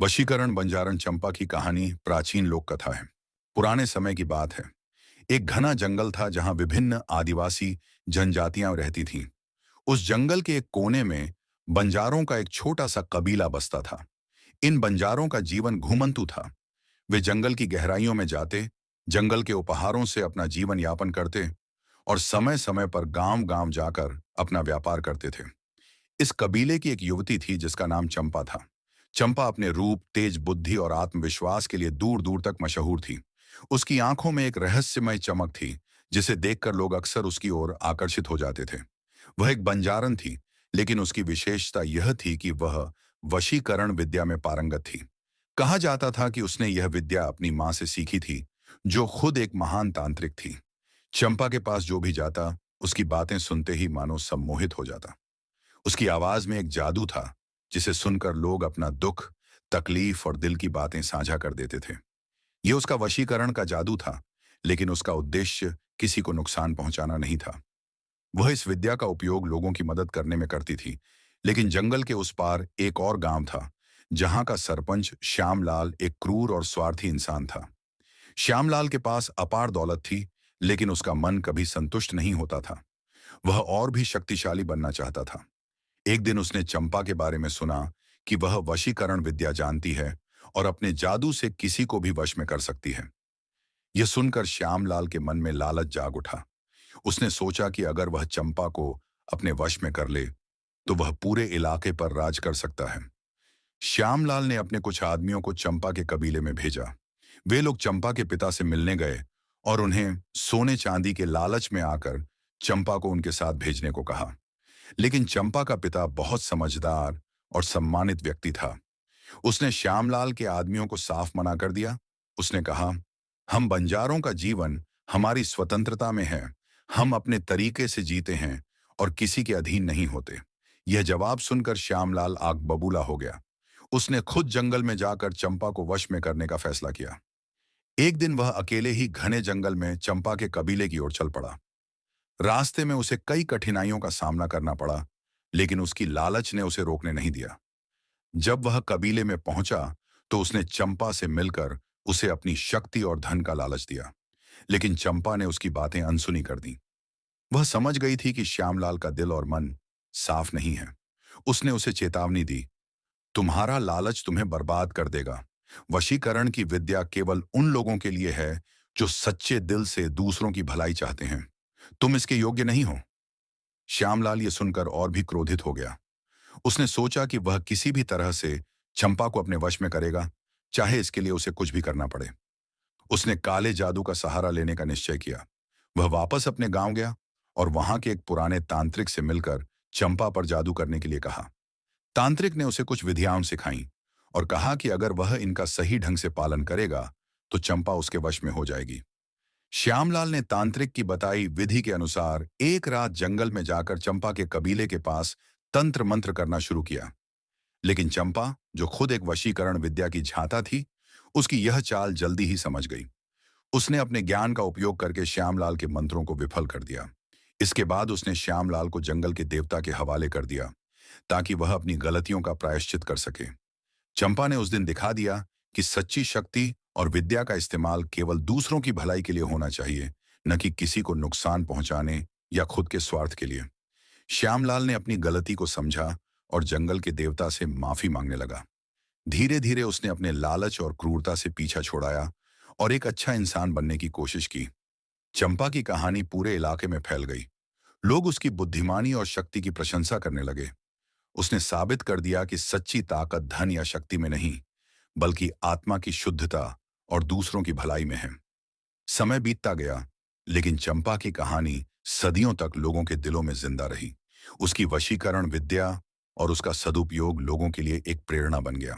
वशीकरण बंजारन चंपा की कहानी प्राचीन लोक कथा है। पुराने समय की बात है। एक घना जंगल था जहां विभिन्न आदिवासी जनजातियां रहती थीं। उस जंगल के एक कोने में बंजारों का एक छोटा सा कबीला बसता था। इन बंजारों का जीवन घुमंतु था। वे जंगल की गहराइयों में जाते, जंगल के उपहारों से अपना जीवन यापन करते और समय समय पर गांव गांव जाकर अपना व्यापार करते थे। इस कबीले की एक युवती थी जिसका नाम चंपा था। चंपा अपने रूप, तेज बुद्धि और आत्मविश्वास के लिए दूर दूर तक मशहूर थी। उसकी आंखों में एक रहस्यमय चमक थी, जिसे देखकर लोग अक्सर उसकी ओर आकर्षित हो जाते थे। वह एक बंजारन थी, लेकिन उसकी विशेषता यह थी कि वह वशीकरण विद्या में पारंगत थी। कहा जाता था कि उसने यह विद्या अपनी मां से सीखी थी, जो खुद एक महान तांत्रिक थी। चंपा के पास जो भी जाता, उसकी बातें सुनते ही मानो सम्मोहित हो जाता। उसकी आवाज में एक जादू था, जिसे सुनकर लोग अपना दुख, तकलीफ और दिल की बातें साझा कर देते थे। यह उसका वशीकरण का जादू था, लेकिन उसका उद्देश्य किसी को नुकसान पहुंचाना नहीं था। वह इस विद्या का उपयोग लोगों की मदद करने में करती थी। लेकिन जंगल के उस पार एक और गांव था, जहां का सरपंच श्यामलाल एक क्रूर और स्वार्थी इंसान था। श्यामलाल के पास अपार दौलत थी, लेकिन उसका मन कभी संतुष्ट नहीं होता था। वह और भी शक्तिशाली बनना चाहता था। एक दिन उसने चंपा के बारे में सुना कि वह वशीकरण विद्या जानती है और अपने जादू से किसी को भी वश में कर सकती है। यह सुनकर श्यामलाल के मन में लालच जाग उठा। उसने सोचा कि अगर वह चंपा को अपने वश में कर ले, तो वह पूरे इलाके पर राज कर सकता है। श्यामलाल ने अपने कुछ आदमियों को चंपा के कबीले में भेजा। वे लोग चंपा के पिता से मिलने गए और उन्हें सोने चांदी के लालच में आकर चंपा को उनके साथ भेजने को कहा। लेकिन चंपा का पिता बहुत समझदार और सम्मानित व्यक्ति था। उसने श्यामलाल के आदमियों को साफ मना कर दिया। उसने कहा, हम बंजारों का जीवन हमारी स्वतंत्रता में है। हम अपने तरीके से जीते हैं और किसी के अधीन नहीं होते। यह जवाब सुनकर श्यामलाल आग बबूला हो गया। उसने खुद जंगल में जाकर चंपा को वश में करने का फैसला किया। एक दिन वह अकेले ही घने जंगल में चंपा के कबीले की ओर चल पड़ा। रास्ते में उसे कई कठिनाइयों का सामना करना पड़ा, लेकिन उसकी लालच ने उसे रोकने नहीं दिया। जब वह कबीले में पहुंचा, तो उसने चंपा से मिलकर उसे अपनी शक्ति और धन का लालच दिया। लेकिन चंपा ने उसकी बातें अनसुनी कर दी। वह समझ गई थी कि श्यामलाल का दिल और मन साफ नहीं है। उसने उसे चेतावनी दी, तुम्हारा लालच तुम्हें बर्बाद कर देगा। वशीकरण की विद्या केवल उन लोगों के लिए है जो सच्चे दिल से दूसरों की भलाई चाहते हैं। तुम इसके योग्य नहीं हो। श्यामलाल ये सुनकर और भी क्रोधित हो गया। उसने सोचा कि वह किसी भी तरह से चंपा को अपने वश में करेगा, चाहे इसके लिए उसे कुछ भी करना पड़े। उसने काले जादू का सहारा लेने का निश्चय किया। वह वापस अपने गांव गया और वहां के एक पुराने तांत्रिक से मिलकर चंपा पर जादू करने के लिए कहा। तांत्रिक ने उसे कुछ विधियां सिखाई और कहा कि अगर वह इनका सही ढंग से पालन करेगा, तो चंपा उसके वश में हो जाएगी। श्यामलाल ने तांत्रिक की बताई विधि के अनुसार एक रात जंगल में जाकर चंपा के कबीले के पास तंत्र मंत्र करना शुरू किया। लेकिन चंपा, जो खुद एक वशीकरण विद्या की झांता थी, उसकी यह चाल जल्दी ही समझ गई। उसने अपने ज्ञान का उपयोग करके श्यामलाल के मंत्रों को विफल कर दिया। इसके बाद उसने श्यामलाल को जंगल के देवता के हवाले कर दिया, ताकि वह अपनी गलतियों का प्रायश्चित कर सके। चंपा ने उस दिन दिखा दिया कि सच्ची शक्ति और विद्या का इस्तेमाल केवल दूसरों की भलाई के लिए होना चाहिए, न कि किसी को नुकसान पहुंचाने या खुद के स्वार्थ के लिए। श्यामलाल ने अपनी गलती को समझा और जंगल के देवता से माफी मांगने लगा। धीरे धीरे उसने अपने लालच और क्रूरता से पीछा छोड़ाया और एक अच्छा इंसान बनने की कोशिश की। चंपा की कहानी पूरे इलाके में फैल गई। लोग उसकी बुद्धिमानी और शक्ति की प्रशंसा करने लगे। उसने साबित कर दिया कि सच्ची ताकत धन या शक्ति में नहीं, बल्कि आत्मा की शुद्धता और दूसरों की भलाई में है। समय बीतता गया, लेकिन चंपा की कहानी सदियों तक लोगों के दिलों में जिंदा रही। उसकी वशीकरण विद्या और उसका सदुपयोग लोगों के लिए एक प्रेरणा बन गया।